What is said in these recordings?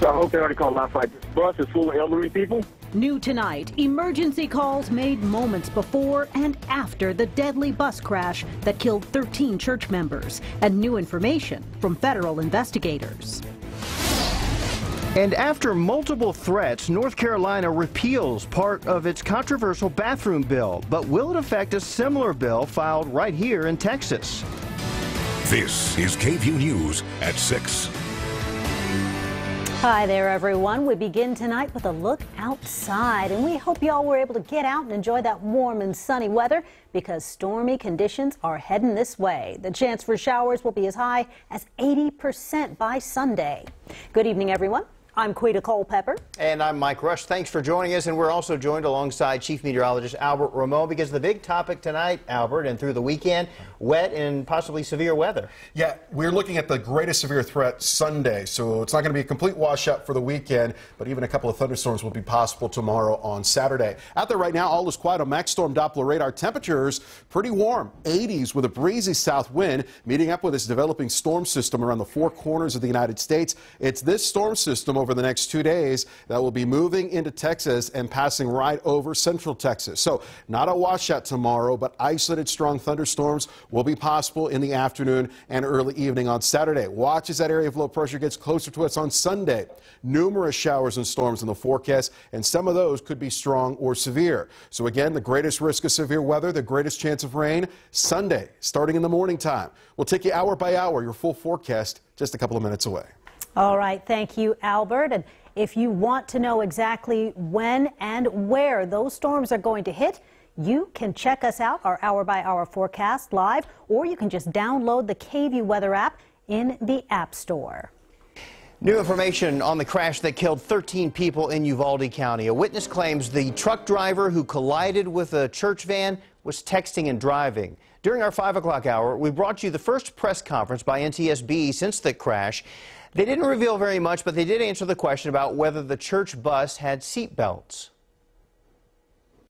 So I hope they already called last night. This bus is full of elderly people. New tonight, emergency calls made moments before and after the deadly bus crash that killed 13 church members, and new information from federal investigators. And after multiple threats, North Carolina repeals part of its controversial bathroom bill. But will it affect a similar bill filed right here in Texas? This is KVUE News at 6. Hi there, everyone. We begin tonight with a look outside, and we hope y'all were able to get out and enjoy that warm and sunny weather because stormy conditions are heading this way. The chance for showers will be as high as 80% by Sunday. Good evening, everyone. I'm Quita Culpepper. And I'm Mike Rush. Thanks for joining us. And we're also joined alongside Chief Meteorologist Albert Ramon because the big topic tonight, Albert, and through the weekend, wet and possibly severe weather. Yeah, we're looking at the greatest severe threat Sunday, so it's not going to be a complete washout for the weekend, but even a couple of thunderstorms will be possible tomorrow on Saturday. Out there right now, all is quiet on Max Storm Doppler radar. Temperatures pretty warm, 80s with a breezy south wind, meeting up with this developing storm system around the four corners of the United States. It's this storm system over the next 2 days that will be moving into Texas and passing right over central Texas. So not a washout tomorrow, but isolated strong thunderstorms will be possible in the afternoon and early evening on Saturday. Watch as that area of low pressure gets closer to us on Sunday. Numerous showers and storms in the forecast, and some of those could be strong or severe. So again, the greatest risk of severe weather, the greatest chance of rain, Sunday, starting in the morning time. We'll take you hour by hour, your full forecast, just a couple of minutes away. All right, thank you, Albert. And if you want to know exactly when and where those storms are going to hit, you can check us out, our hour-by-hour forecast live, or you can just download the KVUE weather app in the App Store. New information on the crash that killed 13 people in Uvalde County. A witness claims the truck driver who collided with a church van was texting and driving. During our 5 o'clock hour, we brought you the first press conference by NTSB since the crash. They didn't reveal very much, but they did answer the question about whether the church bus had seat belts.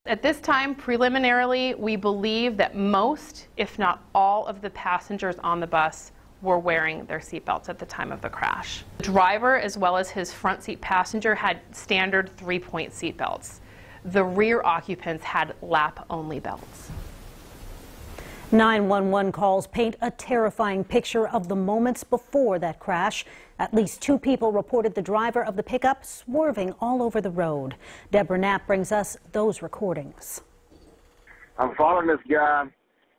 At this time, preliminarily, we believe that most, if not all, of the passengers on the bus were wearing their seatbelts at the time of the crash. The driver, as well as his front seat passenger, had standard 3-point seatbelts. The rear occupants had lap-only belts. 911 calls paint a terrifying picture of the moments before that crash. At least 2 people reported the driver of the pickup swerving all over the road. Deborah Knapp brings us those recordings. I'm following this guy.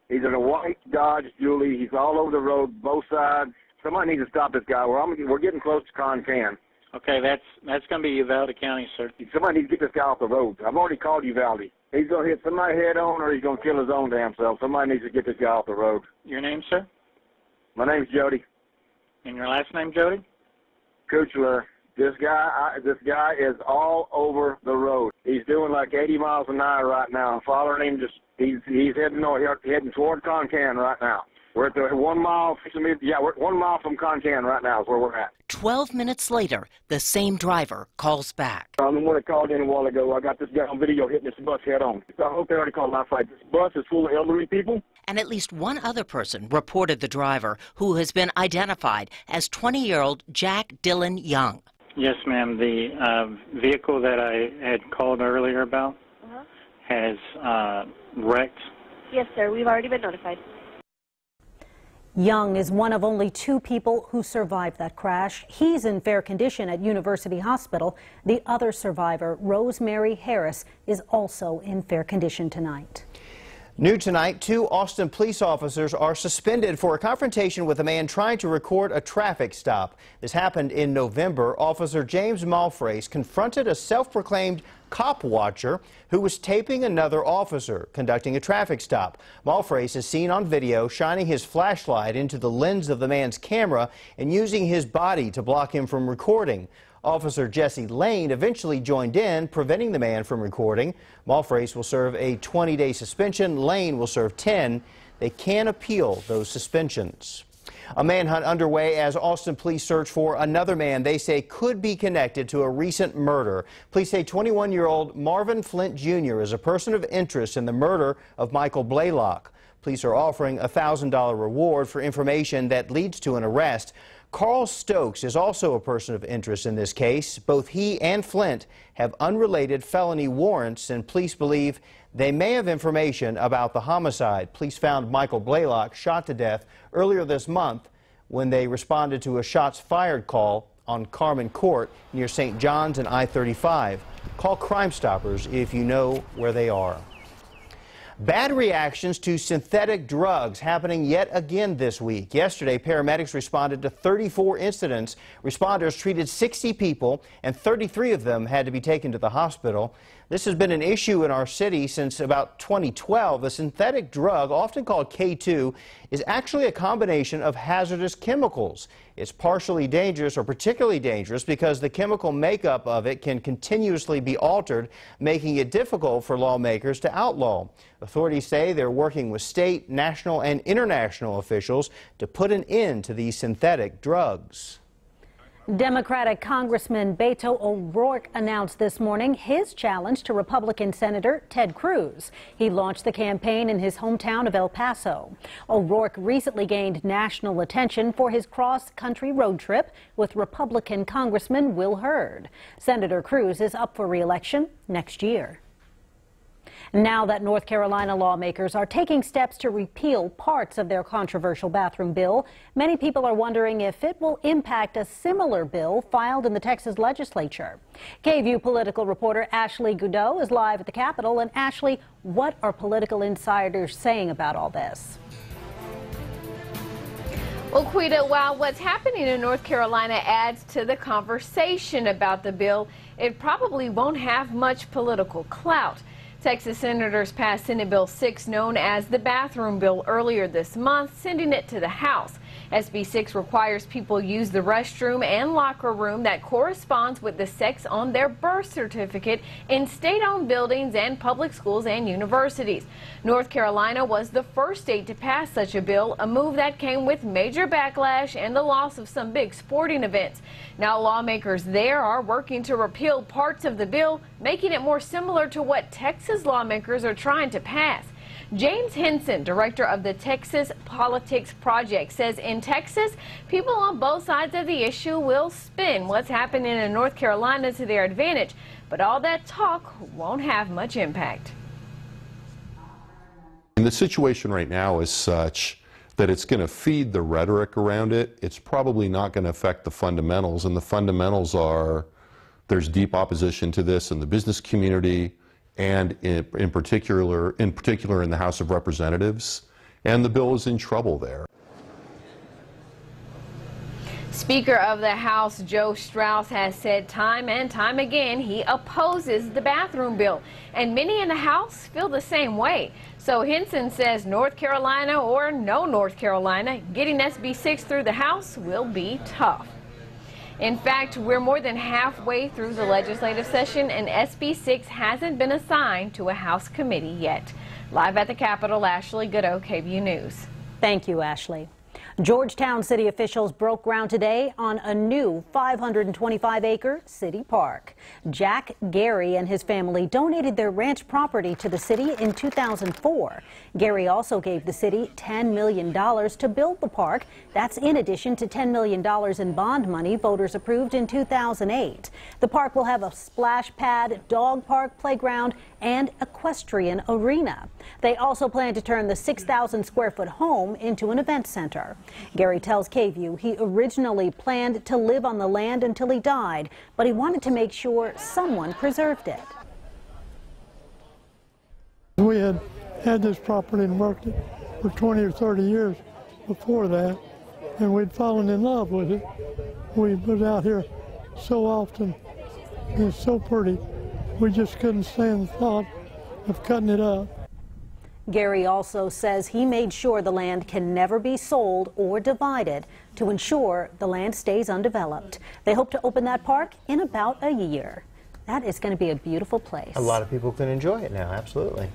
He's in a white Dodge Julie. He's all over the road, both sides. Somebody needs to stop this guy. We're getting close to Concan. Okay, that's going to be Uvalde County, sir. Somebody needs to get this guy off the road. I've already called Uvalde. He's going to hit somebody head on or he's going to kill his own damn self. Somebody needs to get this guy off the road. Your name, sir? My name's Jody. And your last name, Jody? Kuchler. This guy is all over the road. He's doing like 80 miles an hour right now. I'm following him. He's heading north, heading toward Concan right now. We're at the 1 mile. Yeah, we're 1 mile from Concan right now is where we're at. 12 minutes later, the same driver calls back. I'm the one that called in a while ago. I got this guy on video hitting this bus head on. I hope they already called last night. This bus is full of elderly people. And at least one other person reported the driver, who has been identified as 20-year-old Jack Dylan Young. Yes, ma'am. The vehicle that I had called earlier about has wrecked. Yes, sir. We've already been notified. Young is one of only 2 people who survived that crash. He's in fair condition at University Hospital. The other survivor, Rosemary Harris, is also in fair condition tonight. New tonight, 2 Austin police officers are suspended for a confrontation with a man trying to record a traffic stop. This happened in November. Officer James Malfrace confronted a self-proclaimed cop watcher who was taping another officer conducting a traffic stop. Malfrace is seen on video shining his flashlight into the lens of the man's camera and using his body to block him from recording. Officer Jesse Lane eventually joined in, preventing the man from recording. Malfrace will serve a 20-day suspension. Lane will serve 10. They can appeal those suspensions. A manhunt underway as Austin police search for another man they say could be connected to a recent murder. Police say 21-year-old Marvin Flint Jr. is a person of interest in the murder of Michael Blaylock. Police are offering a $1,000 reward for information that leads to an arrest. Carl Stokes is also a person of interest in this case. Both he and Flint have unrelated felony warrants, and police believe they may have information about the homicide. Police found Michael Blaylock shot to death earlier this month when they responded to a shots fired call on Carmen Court near St. John's and I-35. Call Crime Stoppers if you know where they are. Bad reactions to synthetic drugs happening yet again this week. Yesterday, paramedics responded to 34 incidents. Responders treated 60 people, and 33 of them had to be taken to the hospital. This has been an issue in our city since about 2012. The synthetic drug, often called K2, is actually a combination of hazardous chemicals. It's partially dangerous or particularly dangerous because the chemical makeup of it can continuously be altered, making it difficult for lawmakers to outlaw. Authorities say they're working with state, national, and international officials to put an end to these synthetic drugs. Democratic Congressman Beto ORourke announced this morning his challenge to Republican Senator Ted Cruz. He launched the campaign in his hometown of El Paso. ORourke recently gained national attention for his cross-country road trip with Republican Congressman Will Hurd. Senator Cruz is up for re-election next year. Now that North Carolina lawmakers are taking steps to repeal parts of their controversial bathroom bill, many people are wondering if it will impact a similar bill filed in the Texas legislature. KVUE political reporter Ashley Goudreau is live at the Capitol. And Ashley, what are political insiders saying about all this? Well, Quita, while what's happening in North Carolina adds to the conversation about the bill, it probably won't have much political clout. Texas senators passed Senate Bill 6, known as the bathroom bill, earlier this month, sending it to the House. SB 6 requires people use the restroom and locker room that corresponds with the sex on their birth certificate in state-owned buildings and public schools and universities. North Carolina was the first state to pass such a bill, a move that came with major backlash and the loss of some big sporting events. Now lawmakers there are working to repeal parts of the bill, making it more similar to what Texas lawmakers are trying to pass. James Henson, director of the Texas Politics Project, says in Texas, people on both sides of the issue will spin what's happening in North Carolina to their advantage, but all that talk won't have much impact. And the situation right now is such that it's going to feed the rhetoric around it. It's probably not going to affect the fundamentals, and the fundamentals are there's deep opposition to this in the business community, and in particular in the House of Representatives, and the bill is in trouble there. Speaker of the House Joe Straus has said time and time again he opposes the bathroom bill, and many in the House feel the same way. So Henson says North Carolina or no North Carolina, getting SB 6 through the House will be tough. In fact, we're more than halfway through the legislative session, and SB 6 hasn't been assigned to a House committee yet. Live at the Capitol, Ashley Goudreau, KVUE News. Thank you, Ashley. Georgetown city officials broke ground today on a new 525-acre city park. Jack Gary and his family donated their ranch property to the city in 2004. Gary also gave the city $10 million to build the park. That's in addition to $10 million in bond money voters approved in 2008. The park will have a splash pad, dog park, playground, and equestrian arena. They also plan to turn the 6,000-square-foot home into an event center. Gary tells KVUE he originally planned to live on the land until he died, but he wanted to make sure someone preserved it. We had this property and worked it for 20 or 30 years before that, and we'd fallen in love with it. We was out here so often, and it's so pretty. We just couldn't stand the thought of cutting it up. Gary also says he made sure the land can never be sold or divided to ensure the land stays undeveloped. They hope to open that park in about a year. That is going to be a beautiful place. A lot of people can enjoy it now, absolutely.